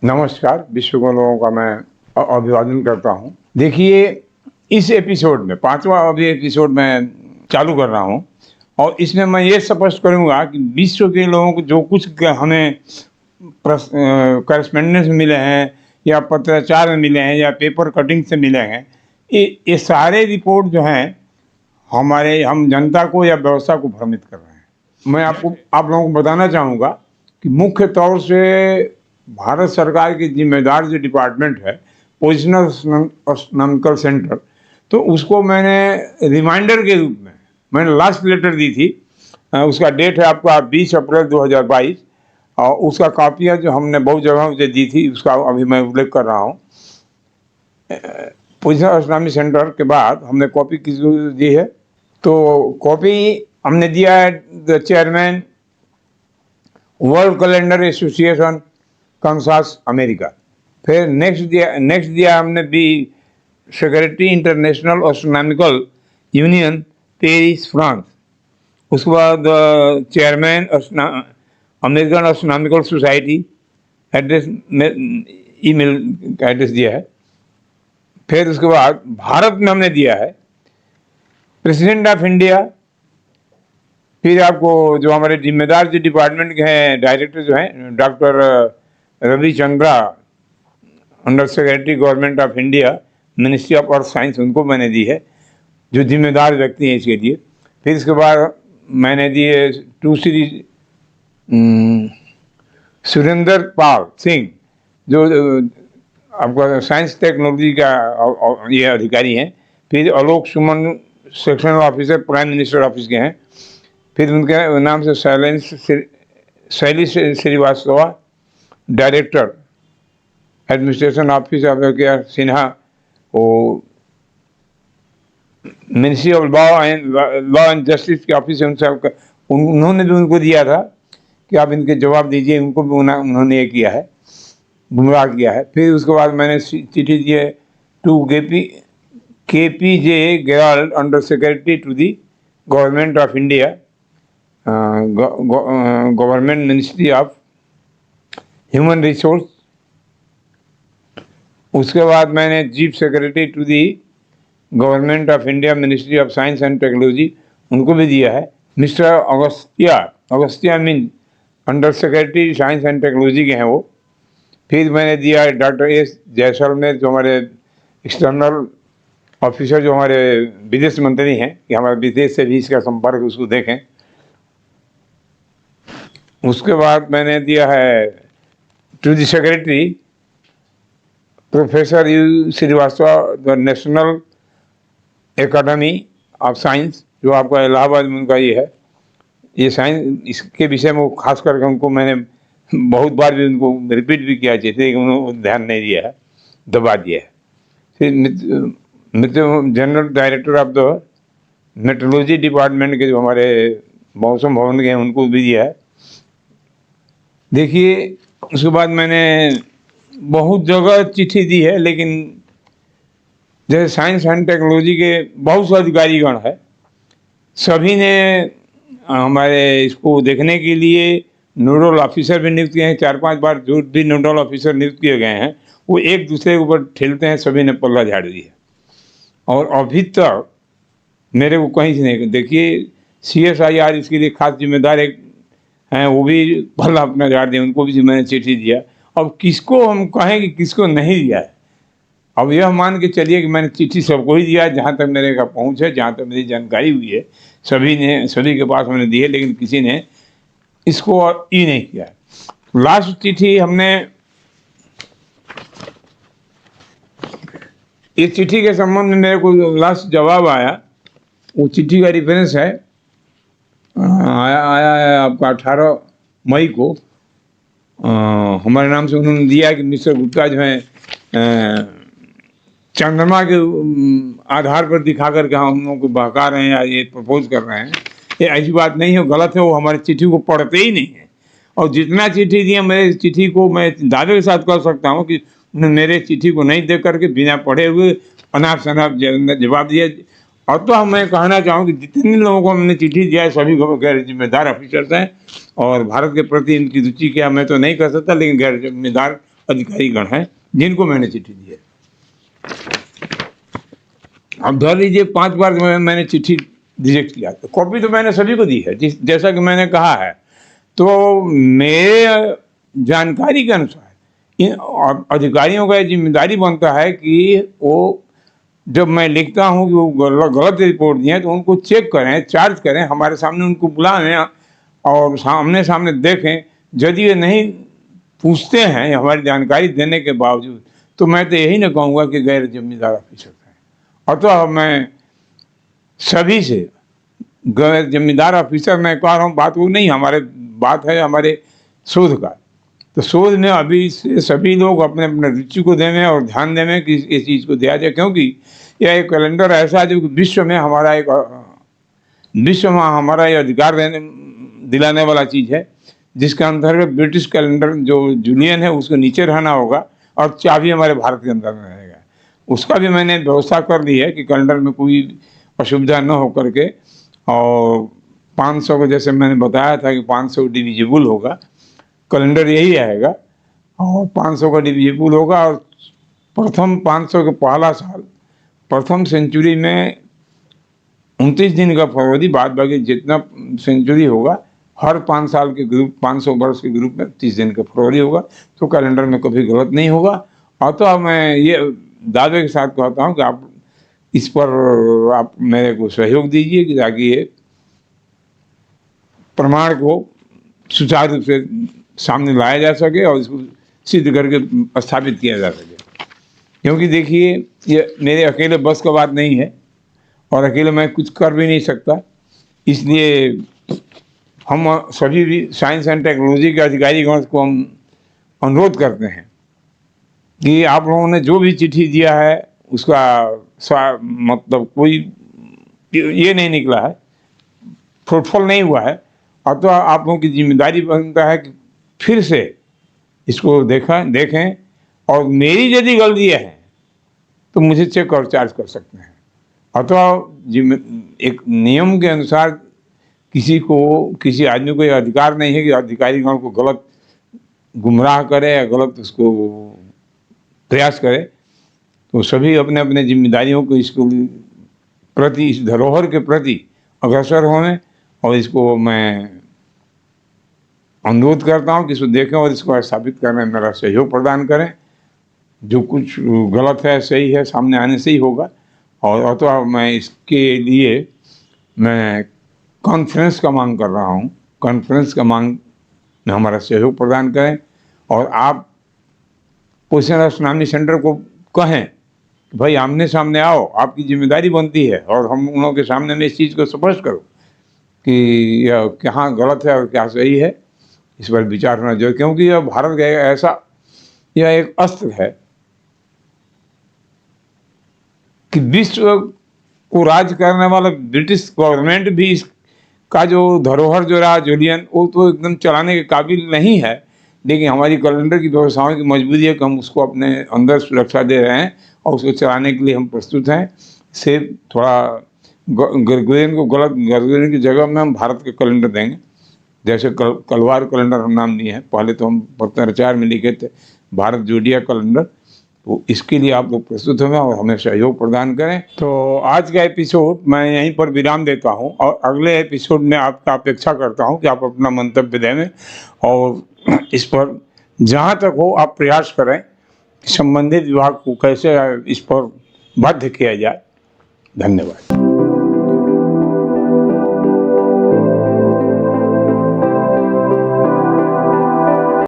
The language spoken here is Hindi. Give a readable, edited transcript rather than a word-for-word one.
नमस्कार, विश्व के लोगों का मैं अभिवादन करता हूँ। देखिए, इस एपिसोड में 5वां अभी एपिसोड मैं चालू कर रहा हूँ और इसमें मैं ये स्पष्ट करूँगा कि विश्व के लोगों को जो कुछ हमें करस्पेंडेंस मिले हैं या पत्राचार में मिले हैं या पेपर कटिंग से मिले हैं, ये सारे रिपोर्ट जो हैं हम जनता को या व्यवस्था को भ्रमित कर रहे हैं। मैं आप लोगों को बताना चाहूँगा कि मुख्य तौर से भारत सरकार की जिम्मेदार जो डिपार्टमेंट है, पोजिशनल एस्ट्रोनॉमिकल सेंटर, तो उसको मैंने रिमाइंडर के रूप में मैंने लास्ट लेटर दी थी। उसका डेट है आपका 20 अप्रैल 2022 और उसका कापियाँ जो हमने बहुत जगहों से दी थी उसका अभी मैं उल्लेख कर रहा हूँ। पोजिशनल एस्ट्रोनॉमी सेंटर के बाद हमने कॉपी किसको दी है, तो कॉपी हमने दिया है the chairman world calendar association Kansas America. फिर नेक्स्ट दिया हमने B secretary international astronomical union Paris France. उसके बाद chairman American astronomical society, address email का एड्रेस दिया है। फिर उसके बाद भारत में हमने दिया है प्रेसिडेंट ऑफ इंडिया। फिर आपको जो हमारे जिम्मेदार जो डिपार्टमेंट के हैं डायरेक्टर जो हैं doctor Ravi Chandra, under secretary government of India ministry of earth science, उनको मैंने दी है जो जिम्मेदार व्यक्ति हैं इसके लिए। फिर इसके बाद मैंने दिए टू श्री सुरेंद्र पाल सिंह जो आपका साइंस टेक्नोलॉजी का ये अधिकारी हैं। फिर Alok Suman sectional officer prime minister office के हैं। फिर उनके नाम से Shaili Srivastava, director administration office of Sinha, वो ministry of law and justice के ऑफिस है उन्होंने भी उनको दिया था कि आप इनके जवाब दीजिए। उनको भी उन्होंने ये किया है, गुमराह किया है। फिर उसके बाद मैंने चिट्ठी दी है to KPJ Gerald, under secretary to the government of India, government ministry of human resource. उसके बाद मैंने chief secretary to the government of India ministry of science and technology, उनको भी दिया है। Mister Agastya Meen under secretary science and technology के हैं वो। फिर मैंने दिया है डॉक्टर एस जयसलमेर जो हमारे एक्सटर्नल ऑफिसर, जो हमारे विदेश मंत्री हैं, कि हमारे विदेश से भी इसका संपर्क उसको देखें। उसके बाद मैंने दिया है to the secretary professor U Srivastava, the national academy of science, जो आपका इलाहाबाद में उनका ये है, ये साइंस इसके विषय में खास करके उनको मैंने बहुत बार भी उनको रिपीट भी किया चाहिए, लेकिन उन्होंने ध्यान नहीं दिया है, दबा दिया है। फिर general director of the metrology department के जो हमारे मौसम भवन के हैं उनको भी दिया है। देखिए, उसके बाद मैंने बहुत जगह चिट्ठी दी है, लेकिन जैसे साइंस एंड टेक्नोलॉजी के बहुत से अधिकारीगण है, सभी ने हमारे इसको देखने के लिए नोडल ऑफिसर भी नियुक्त किए हैं। 4-5 बार जो भी नोडल ऑफिसर नियुक्त किए गए हैं वो एक दूसरे के ऊपर ठेलते हैं, सभी ने पल्ला झाड़ दिया और अभी तक मेरे को कहीं से नहीं। देखिए, CSIR इसके लिए खास जिम्मेदार एक हैं, वो भी पल्ला अपना झाड़ दिया, उनको भी मैंने चिट्ठी दिया। अब किसको हम कहें कि किसको नहीं दिया है, अब यह मान के चलिए कि मैंने चिट्ठी सबको ही दिया, जहाँ तक मेरे का पहुँच है, जहाँ तक मेरी जानकारी हुई है, सभी के पास मैंने दी है, लेकिन किसी ने इसको ई नहीं किया। लास्ट चिट्ठी हमने, इस चिट्ठी के संबंध में मेरे को लास्ट जवाब आया, वो चिट्ठी का रेफरेंस है आया है आपका 18 मई को। हमारे नाम से उन्होंने दिया कि मिस्टर गुप्ता जो है चंद्रमा के आधार पर दिखा करके हम लोगों को बहका रहे हैं या ये प्रपोज कर रहे हैं। ये ऐसी बात नहीं है, गलत है। वो हमारी चिट्ठी को पढ़ते ही नहीं है और जितना चिट्ठी दिए, मेरे चिट्ठी को मैं दावे के साथ कह सकता हूँ कि मेरे चिट्ठी को नहीं देख करके बिना पढ़े हुए अनाप शनाप जवाब दिया। और तो मैं कहना चाहूँ कि जितने लोगों को हमने चिट्ठी दिया है सभी गैर जिम्मेदार ऑफिसर्स हैं और भारत के प्रति इनकी रुचि क्या मैं तो नहीं कह सकता, लेकिन गैर जिम्मेदार अधिकारीगण हैं जिनको मैंने चिट्ठी दी है। अब धर लीजिए 5 बार मैंने चिट्ठी रिजेक्ट किया, तो कॉपी तो मैंने सभी को दी है, जैसा कि मैंने कहा है। तो मेरे जानकारी के अनुसार इन अधिकारियों का जिम्मेदारी बनता है कि वो, जब मैं लिखता हूँ कि वो गलत रिपोर्ट दिए तो उनको चेक करें, चार्ज करें, हमारे सामने उनको बुलाएं और सामने सामने देखें। यदि ये नहीं पूछते हैं हमारी जानकारी देने के बावजूद, तो मैं तो यही ना कहूँगा कि गैर जिम्मेदार ऑफिसर हैं। अतः मैं सभी से, गैर जिम्मेदार ऑफिसर मैं कह रहा हूँ, बात वो नहीं, बात है हमारे शोध का। तो शोध में अभी से सभी लोग अपने अपने रुचि को देवें और ध्यान देवें कि इस चीज़ को दिया जाए, क्योंकि यह एक कैलेंडर ऐसा है जो विश्व में हमारा ये अधिकार दिलाने वाला चीज़ है, जिसके अंतर्गत ब्रिटिश कैलेंडर जो जूलियन है उसको नीचे रहना होगा और चाबी हमारे भारत के अंदर में रहेगा। उसका भी मैंने व्यवस्था कर दी है कि कैलेंडर में कोई असुविधा न हो करके। और 500 को जैसे मैंने बताया था कि 500 डिविजिबल होगा, कैलेंडर यही आएगा और 500 का डिविजिबल होगा। और प्रथम 500 के पहला साल, प्रथम सेंचुरी में 29 दिन का फरवरी, बाद बाकी जितना सेंचुरी होगा हर 5 साल के ग्रुप, 500 वर्ष के ग्रुप में 30 दिन का फरवरी होगा। तो कैलेंडर में कभी गलत नहीं होगा। अतः मैं ये दावे के साथ कहता हूँ कि आप इस पर आप मेरे को सहयोग दीजिए कि ताकि ये प्रमाण को सुचारू रूप से सामने लाया जा सके और इसको सिद्ध करके स्थापित किया जा सके। क्योंकि देखिए, ये मेरे अकेले बस का बात नहीं है और अकेले मैं कुछ कर भी नहीं सकता। इसलिए हम सभी भी साइंस एंड टेक्नोलॉजी के अधिकारीगण को हम अनुरोध करते हैं कि आप लोगों ने जो भी चिट्ठी दिया है उसका मतलब कोई ये नहीं निकला है, फ्रूटफुल नहीं हुआ है। अब तो आप लोगों की जिम्मेदारी बनता है कि फिर से इसको देखें और मेरी यदि गलतियाँ हैं तो मुझे चेक और चार्ज कर सकते हैं। अथवा एक नियम के अनुसार किसी आदमी को यह अधिकार नहीं है कि अधिकारीगण को गलत गुमराह करे या गलत उसको प्रयास करे। तो सभी अपने अपने जिम्मेदारियों को इसको प्रति, इस धरोहर के प्रति अग्रसर हों और इसको मैं अनुरोध करता हूँ कि इसको देखें और इसको स्थापित करने में मेरा सहयोग प्रदान करें। जो कुछ गलत है सही है सामने आने से ही होगा। और अथवा मैं इसके लिए मैं कॉन्फ्रेंस का मांग कर रहा हूँ, कॉन्फ्रेंस का मांग में हमारा सहयोग प्रदान करें। और आप पोषण सुनामी सेंटर को कहें कि भाई आमने सामने आओ, आपकी जिम्मेदारी बनती है और हम उन लोगों के सामने में इस चीज़ को स्पष्ट करो कि यह कहाँ गलत है और क्या सही है, इस पर विचार होना चाहिए। क्योंकि यह भारत का ऐसा, यह एक अस्त्र है कि विश्व को राज करने वाला ब्रिटिश गवर्नमेंट भी इसका जो धरोहर जो रहा जूलियन, वो तो एकदम चलाने के काबिल नहीं है। लेकिन हमारी कैलेंडर की व्यवस्थाओं की मजबूरी है कि हम उसको अपने अंदर सुरक्षा दे रहे हैं और उसको चलाने के लिए हम प्रस्तुत हैं। से थोड़ा ग्रेगोरियन की जगह में हम भारत के कैलेंडर देंगे, जैसे कलवार कैलेंडर हम नाम दिए हैं। पहले तो हम पत्राचार में लिखे थे भारत जोडिया कैलेंडर। तो इसके लिए आप लोग प्रस्तुत हों और हमें सहयोग प्रदान करें। तो आज का एपिसोड मैं यहीं पर विराम देता हूं और अगले एपिसोड में आपका अपेक्षा करता हूं कि आप अपना मंतव्य दें और इस पर जहां तक हो आप प्रयास करें कि संबंधित विभाग को कैसे इस पर बाध्य किया जाए। धन्यवाद।